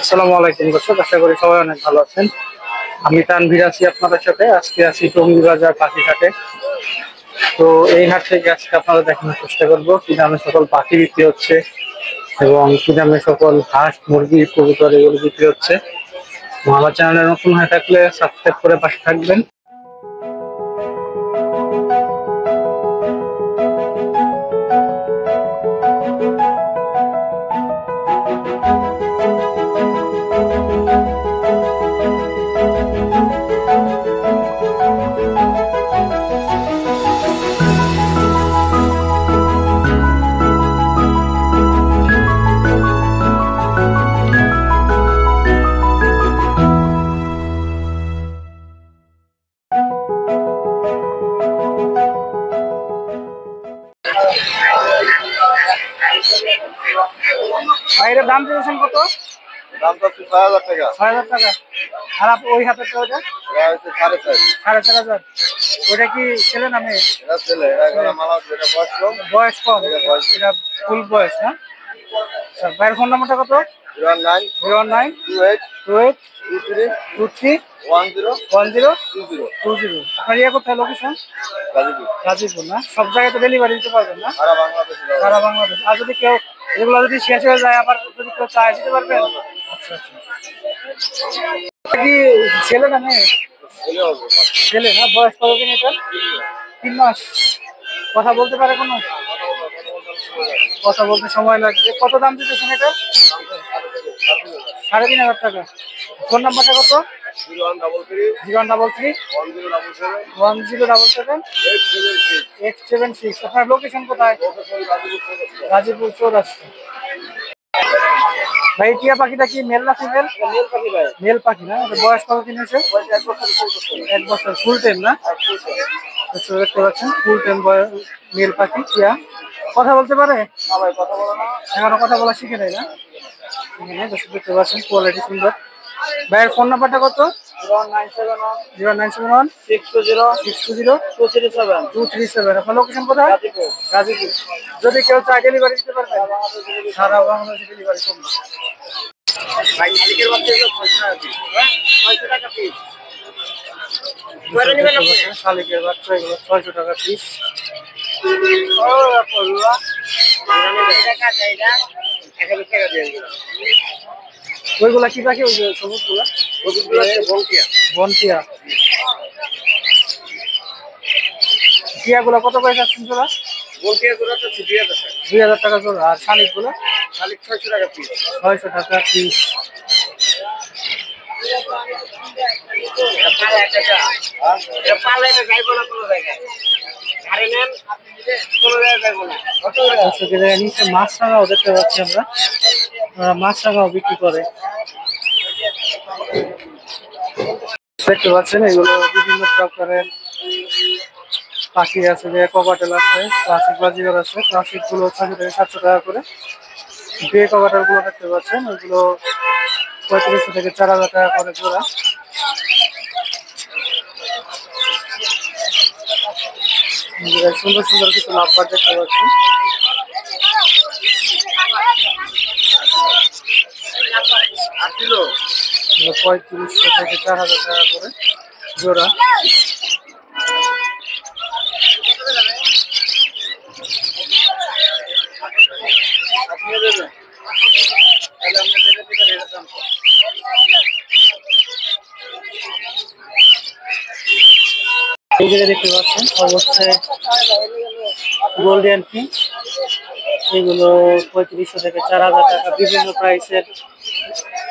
আসসালামু আলাইকুম দর্শক, আশা করি সবাই অনেক ভালো আছেন। আমি তানভীর আছি আপনাদের সাথে। আজকে আছি টঙ্গী বাজার পাখি হাটে। তো এই হাট থেকে আজকে আপনারা দেখানোর চেষ্টা করবো কি দামে সকল পাখি বিক্রি হচ্ছে এবং কি দামে সকল হাঁস মুরগি কবুতর এগুলো বিক্রি হচ্ছে। আমার চ্যানেলে নতুন হয়ে থাকলে সাবস্ক্রাইব করে পাশে থাকবেন। এটার দাম দিয়েছেন কত? দাম তো ৬,০০০ টাকা। ৬,০০০ টাকা। আর ওই হাতের ওটা এটা হচ্ছে ৪,৫০০। ৪,৫০০। ওটা কি ছেলে না মেয়ে? এটা ছেলে, এটা এখনো মামা এটা বয়স কম। বয়স কম, এটা ফুল বয়স না? আচ্ছা, ভাইয়ের ফোন নাম্বারটা কত? 019 019 28 28 23 23 10 10 20 20। আপনার ইয়ে কোথায় লোকেশন? গাজীপুর। গাজীপুর না? সব জায়গায় তো ডেলিভারি দিতে পারবেন না? সারা বাংলাদেশে যাওয়া সারা বাংলাদেশ। আর যদি কেউ এগুলো যদি শেষ হয়ে যায় আবার যদি কেউ চায় দিতে পারবেন? আচ্ছা আচ্ছা। এটা কি ছেলে না মেয়ে? চলে হবে। ছেলে না? বয়স কতদিন এটা? 3 মাস। কথা বলতে পারে কোনো? কথা বলতে সময় লাগবে। কত দাম দিতেছেন এটা? 3,500 টাকা। ফোন নাম্বারটা কত? 0133 0133 1077 1077 876। আপনার লোকেশন কোথায়? গাজীপুর চৌরাস্তা। ভাই টিয়া পাখিটা কি মেল না ফিমেল? মেল পাখি ভাই। মেল পাখি না? এটা বয়স কতদিন হয়েছে? বয়স 1 বছর চলতেছে। 1 বছর। ফুল টাইম না? আচ্ছা, দেখতে পাচ্ছেন ফুল টাইম মেল পাখি টিয়া। কথা বলতে পারে? না ভাই, কথা বলে না। এখনো কথা বলা শিখে নেই না? এখানে দর্শক দেখতে পাচ্ছেন, কোয়ালিটি সুন্দর। ভাইয়ের ফোন নাম্বারটা কত? 0971 0971 620 620 237 237। আপনার লোকেশন কোথায়? গাজীপুর। গাজীপুর। যদি কেউ চায় ডেলিভারি দিতে পারবে? সারা বাংলাদেশে ডেলিভারি সম্ভব। ভাই শালিকের বাচ্চা এগুলো 600 টাকা পিস। হ্যাঁ, 600 টাকা পিস। শালিকের বাচ্চা এগুলো 600 টাকা পিস। ও পড়ুয়া। টাকা দেয়না। 1000 টাকা দিয়ে দিলাম। ওইগুলা কি পাখি? ওই যে সবুজগুলা? ওগুলো হচ্ছে বলটিয়া। বনটিয়া। টিয়াগুলা কত করে যাচ্ছেন জোড়া? বলটিয়া গুলো তো 2000 টাকা। 2,000 টাকা জোড়া। আর শালিক গুলো? শালিক 600 টাকা পিস। 600 টাকা পিস। নিচে মাছরাঙাও দেখতে পাচ্ছি আমরা। মাছরাঙাও বিক্রি করে। দেখতে পাচ্ছেন এগুলো বিভিন্ন প্রকারের পাখি আছে, যে ককাটেল আছে, ক্লাসিক বাজিগার আছে। ক্লাসিক গুলো 600 থেকে 700 টাকা করে। গ্রে ককাটেল গুলো দেখতে পাচ্ছেন, ওইগুলো 3500 থেকে 4,000 টাকা করে জোড়া। সুন্দর সুন্দর কিছু লাভবার দেখতে পাচ্ছি। 3500 থেকে 4,000 টাকা করে জোড়া। এই জায়গায় দেখতে পাচ্ছেন অবশ্যই গোল্ডেন ফিঞ্চ, এগুলো 3500 থেকে 4,000 টাকা। বিভিন্ন প্রাইসের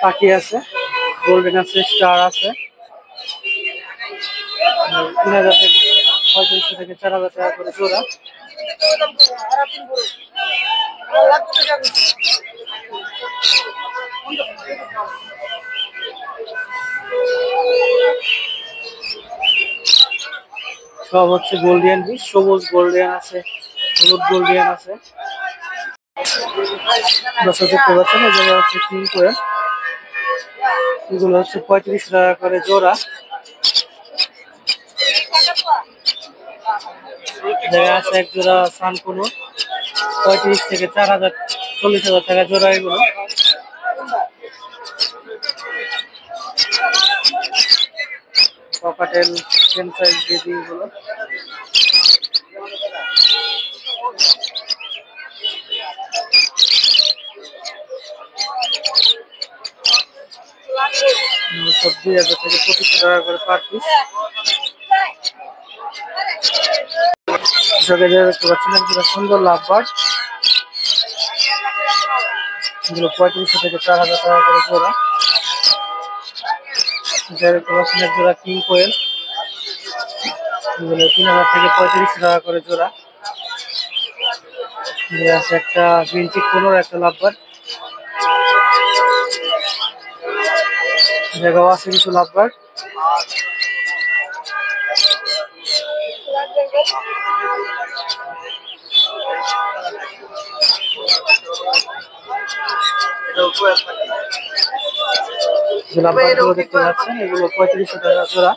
পাখি আছে, গোল্ডেন আছে, স্টার আছে। 3,000 থেকে 3500 থেকে 4,000 টাকা করে জোড়া। সব হচ্ছে গোল্ডিয়ান ফিশ। সবুজ গোল্ডিয়ান আছে, হলুদ গোল্ডিয়ান আছে। দর্শক দেখতে পাচ্ছেন এই জায়গায় হচ্ছে কিং কোয়েল, এগুলো হচ্ছে 3500 টাকা করে জোড়া। জায়গায় আছে এক জোড়া সানকুনো, 35 থেকে 4,000 40,000 টাকা জোড়া এগুলো। ককাটেল সেম সাইজ বেবি গুলো। সব 2000 থেকে 2500 টাকা করে পার পিস। দেখতে পাচ্ছেন একটা সুন্দর লাভবার্ড, এগুলো 3500 থেকে 4000 টাকা করে জোড়া। দেখতে পাচ্ছেন এক জোড়া কিং কোয়েল, এগুলো 3000 থেকে 3500 টাকা করে জোড়া। আছে একটা গ্রিন কোনোর একটা লাভবার্ড, জায়গাও আছে কিছু লাভবার্ড। দেখতে পাচ্ছেন এগুলো 3500 টাকা জোড়া।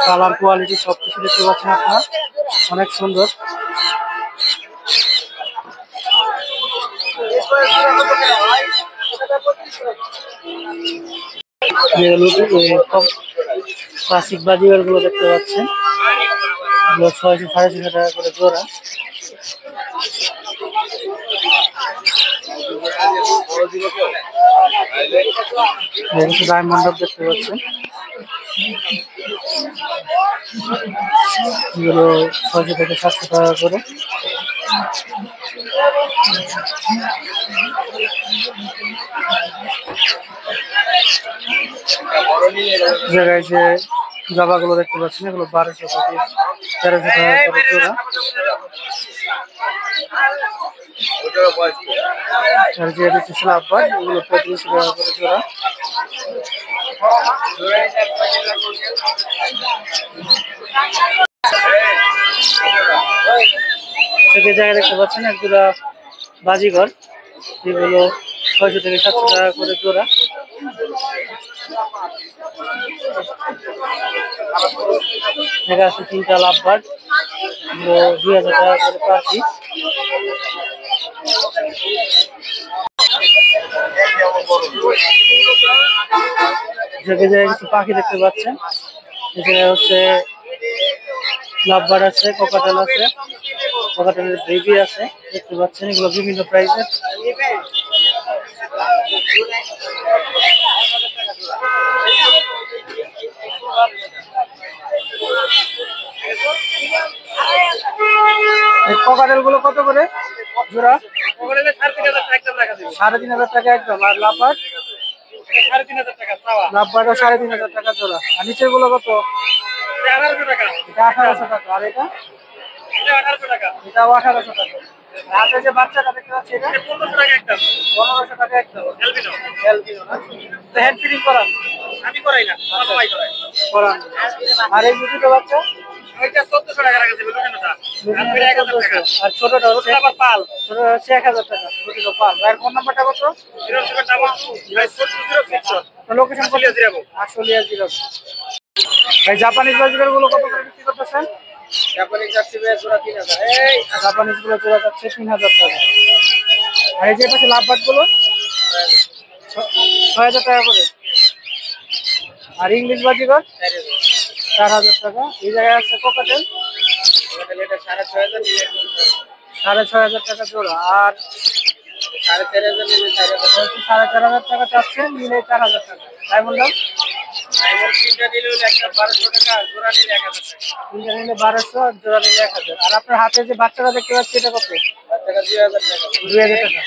কালার কোয়ালিটি সবকিছু দেখতে পাচ্ছেন আপনারা, অনেক সুন্দর। ক্লাসিক বাজিগার গুলো দেখতে পাচ্ছেন, 600 650 টাকা করে জোড়া। ডায়মন্ড দেখতে পাচ্ছেন, এগুলো 600 থেকে 700 টাকা করে। জায়গায় যে জাবাগুলো দেখতে পাচ্ছেন এগুলো 1200 থেকে 1300 টাকা করে জোড়া। আর যে হচ্ছে লাভবার্ড, এগুলো 3500 টাকা করে জোড়া। জায়গায় দেখতে পাচ্ছেন এক জোড়া বাজিঘর, এগুলো 600 থেকে 700 টাকা করে জোড়া। এখানে আছে 3টা লাভবার্ড, 2000 টাকা করে পার পিস। জায়গায় কিছু পাখি দেখতে পাচ্ছেন, এখানে হচ্ছে লাভবার্ড আছে, ককাটেল আছে, ককাটেলের বেবি আছে দেখতে পাচ্ছেন, এগুলো বিভিন্ন প্রাইসের। ককাটেল গুলো কত করে জোড়া? 3500 টাকা একদম। আর লাভবার্ড? 3500 টাকা। লাভবার্ডও 3500 টাকা জোড়া। আর নিচের গুলো কত? 1800 টাকা। এটা 1800 টাকা। আর এটা? এটা 1800 টাকা। এটাও 1800 টাকা। হাতে যে বাচ্চাটা দেখতে পাচ্ছি এটা 1500 টাকা একদম। 1500 টাকা একদম। এলবিনো। এলবিনো না? তো হ্যান্ড ফিডিং করান? আমি করাই না, বাবা ভাই করায়। করান। আর এই দুটো বাচ্চা? ওইটা 1400 টাকা রাখা যাবে দুটোটা। আর 1000 টাকা। আর ছোটটা হচ্ছে আবার পাল। ছোটটা হচ্ছে 1000 টাকা। দুটো পাল। আর ফোন নাম্বারটা কত? 0722 লোকেশন কোথায়? আসলিয়া জিরাবো। ভাই জাপানিজ বাজিকার গুলো কত করে বিক্রি করতেছেন? জাপানিজ যাচ্ছে জোড়া 3000। এই জাপানিজ গুলো জোড়া যাচ্ছে 3000 টাকা। আর এই যে পাশে লাভবার্ড গুলো 6000 টাকা করে। আর ইংলিশ বাজিকার 4000 টাকা। এই জায়গায় আছে ককাটেল, এটা 6500 টাকা জোড়া। আর 4500 নিলে 4500 টাকা চাচ্ছে, নিলে 4000 টাকা। ডায়মন্ড দাম? তিনটা নিলে 1200 টাকা, জোড়া নিলে 1000 টাকা। তিনটা নিলে 1200, জোড়া নিলে 1000। আর আপনার হাতে যে বাচ্চাটা দেখতে পাচ্ছি এটা কত? বাচ্চাটা 2000 টাকা। 2000 টাকা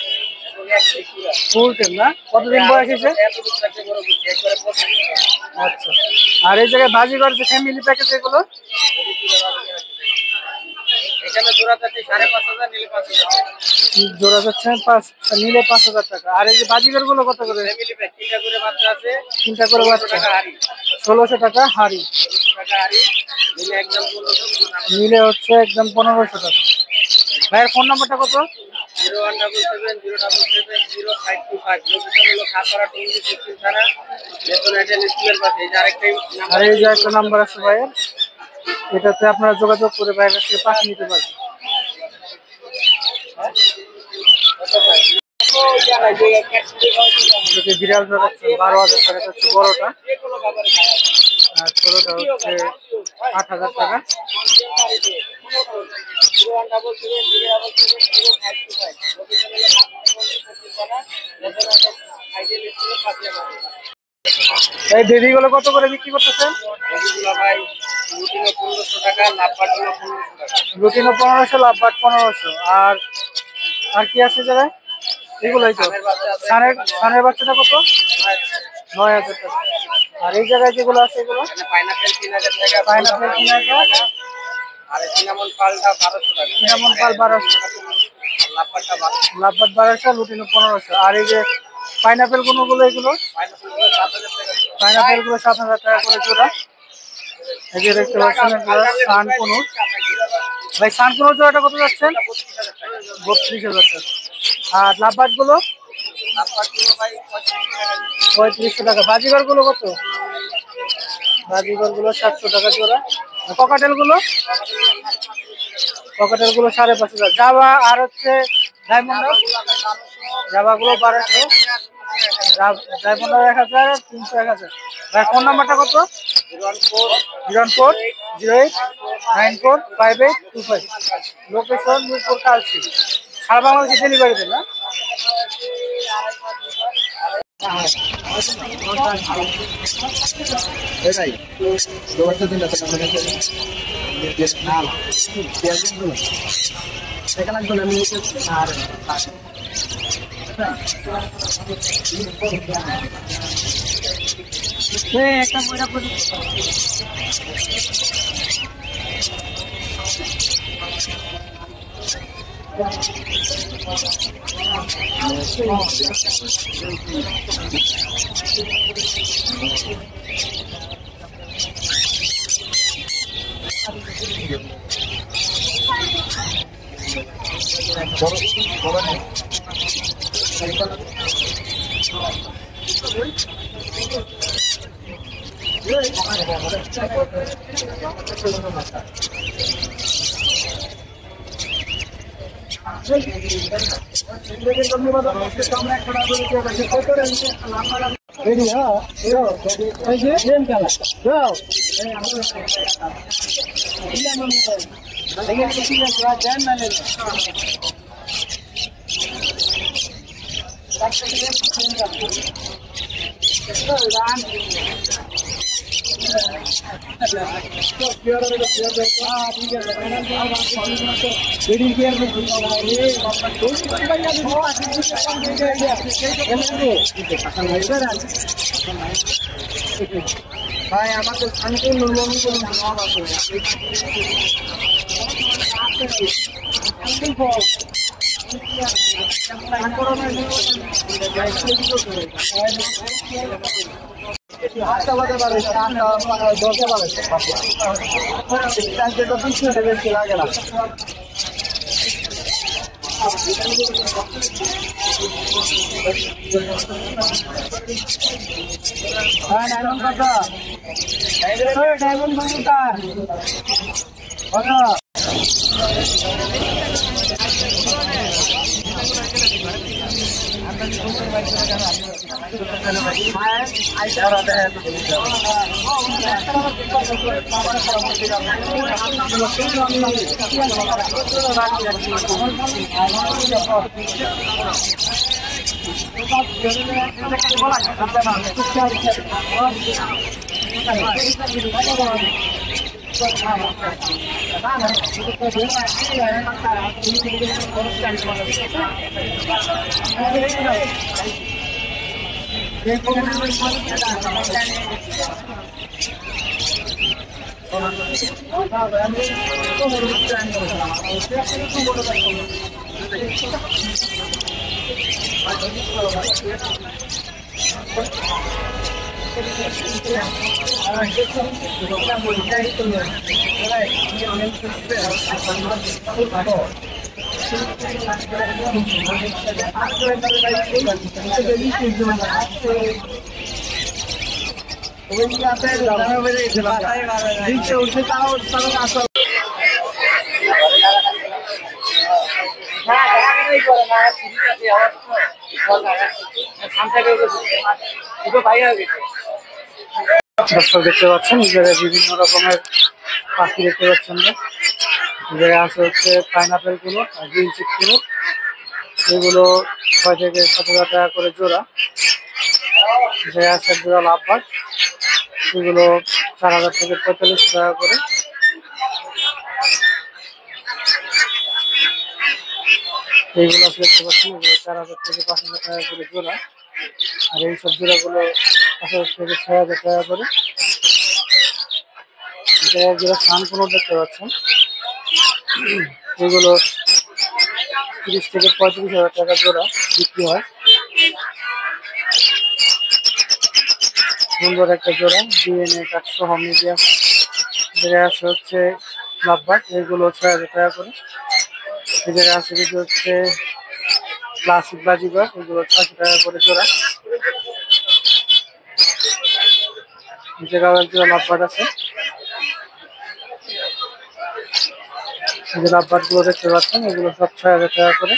ফুল টেম না? কতদিন বয়স হয়েছে? আচ্ছা। আর এই জায়গায় বাজিঘর যে ফ্যামিলি প্যাকেজ এগুলো? এখানে জোড়া যাচ্ছে 5500, নিলে 5000। জোড়া যাচ্ছে নিলে 5000 টাকা। আর এই যে বাজিঘর গুলো কত করে? ফ্যামিলি প্যাক 3টা করে বাচ্চা আছে, 3টা করে বাচ্চা। 1600 টাকা হাড়ি। 1600 টাকা হাড়ি নিলে একদম 1500, নিলে হচ্ছে একদম 1500 টাকা। ভাইয়ের ফোন নাম্বারটা কত? 01770770525। লোকেশন হলো খাপাড়া টঙ্গী পশ্চিম থানা, বেতন আইডেল স্কুলের পাশে। এই যে আরেকটা নাম্বার, আর এই যে একটা নাম্বার আছে ভাইয়ের, এটাতে আপনারা যোগাযোগ করে ভাইয়ের কাছ থেকে পাখি নিতে পারবেন। যদি বিড়াল জোড়া 12,000 টাকা হচ্ছে বড়টা, আর ছোটটা হচ্ছে 8,000 টাকা। এই বেবিগুলো কত করে বিক্রি করতেছেন? ভাই রুটিনে 1500 টাকা, লাভবাট হলো 1500 টাকা। রুটিনে 1500, লাভবাট 1500। আর আর কি আছে জায়গায়? এগুলোই তো। সানের বাচ্চাটা কত? 9,000 টাকা। আর এই জায়গায় যেগুলো আছে এগুলো? পাইনাপেল 3000 টাকা, পাইনাপেল 3000, আর সিনামন পালটা 1200 টাকা। সিনামন পাল 1200, লাভবাটটা 1200, লাভবাট 1200, লুটিনো 1500। আর এই যে পাইনাপেল গুলো এগুলো? পাইনাপেলগুলো 7000 টাকা। পাইনাপেল গুলো 7,000 টাকা করে জোড়া। এই যে দেখতে পাচ্ছেন এগুলো সানকুনুর। ভাই সানকুনুর জোড়াটা কত যাচ্ছেন? 32,000 টাকা। আর লাভবাট গুলো? লাভবাটগুলো ভাই 3500 টাকা। বাজিগর গুলো কত? বাজিগর গুলো 700 টাকা জোড়া। ককাটেল গুলো? ককাটেল গুলো 5,500। জাভা আর হচ্ছে ডায়মন্ড, জাভা গুলো 1200, ডায়মন্ড 1000, 300, 1000। ভাই ফোন নাম্বারটা কত? 01408945825। লোকেশন মিরপুর কালচি। সারা বাংলাদেশে ডেলিভারি দেন না? একটা বইটা পড়ি। ভাই আমাদের শান্তির লাগে না। ডায়মন্ড কত? ডায়মন্ড কতটা? দর্শক দেখতে পাচ্ছেন এই জায়গায় বিভিন্ন রকমের পাখি দেখতে পাচ্ছেন না, এই জায়গায় আছে হচ্ছে পাইনাপেল গুলো আর গ্রিন চিক গুলো, এগুলো 6 থেকে 17 টাকা করে জোড়া। যে আছে জোড়া লাভবার্ড, এগুলো 4000 থেকে 45 টাকা করে। এইগুলো আছে দেখতে পাচ্ছেন, এগুলো 4000 থেকে 5000 টাকা করে জোড়া। আর এই সব জোড়াগুলো 5000 থেকে 6000 টাকা করে। জোড়া সান কোনো দেখতে পাচ্ছেন, এগুলো 30 থেকে 35,000 টাকা জোড়া বিক্রি হয়। সুন্দর একটা জোড়া ডিএনএ কার্ড সহ মিডিয়াম, যেটা আছে হচ্ছে লাভবার্ড, এগুলো 6000 টাকা করে। এই জায়গায় আছে কিছু হচ্ছে ক্লাসিক বাজিগর, এগুলো 600 টাকা করে জোড়া। এই জায়গায় এক জোড়া লাভবার্ড আছে, যে লাভবার্ড গুলো দেখতে পাচ্ছেন এগুলো সব 6000 টাকা করে।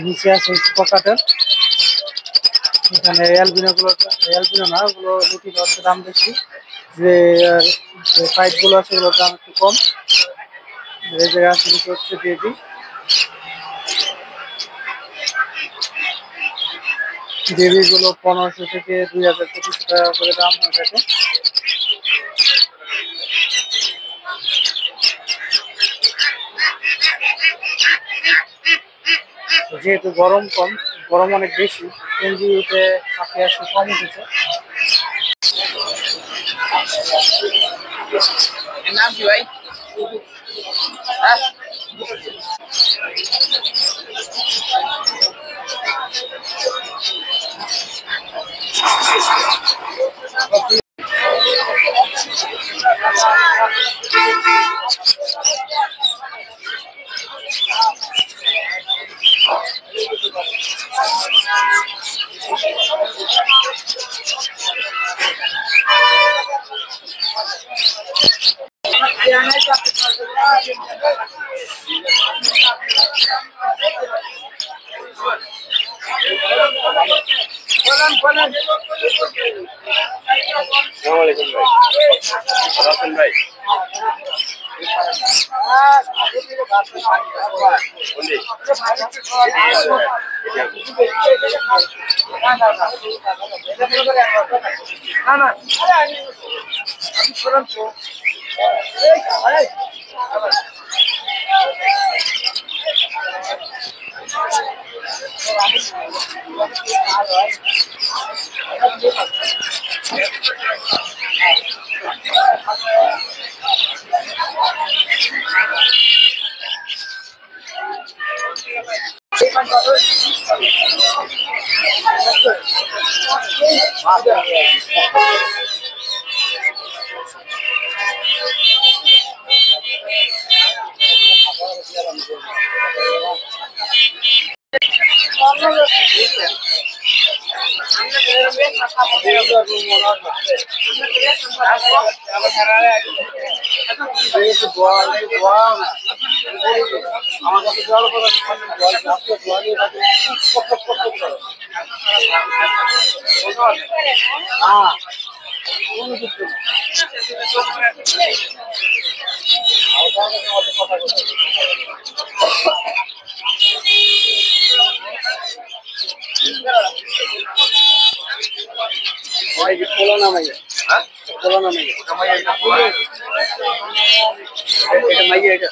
নিচে আছে পকাটের, এখানে অ্যালবিনো না, ওগুলো লুটির হচ্ছে দাম বেশি, যে সাইড গুলো আছে ওগুলোর দাম একটু কম। এই জায়গায় আছে কিছু হচ্ছে দেবী গুলো 1500 থেকে 2025 টাকা করে দাম হয়ে থাকে। যেহেতু গরম অনেক বেশি, এনজিওতে পাখি আসলে কম উঠেছে। নাম কি ভাই? হ্যাঁ আসসালামাইকুম ভাই, ভালো আছেন ভাই? আমার কাছে জল পোলা নামাইয়া, হ্যাঁ পোলা নামাইয়া, এটা মাইয়া, এটা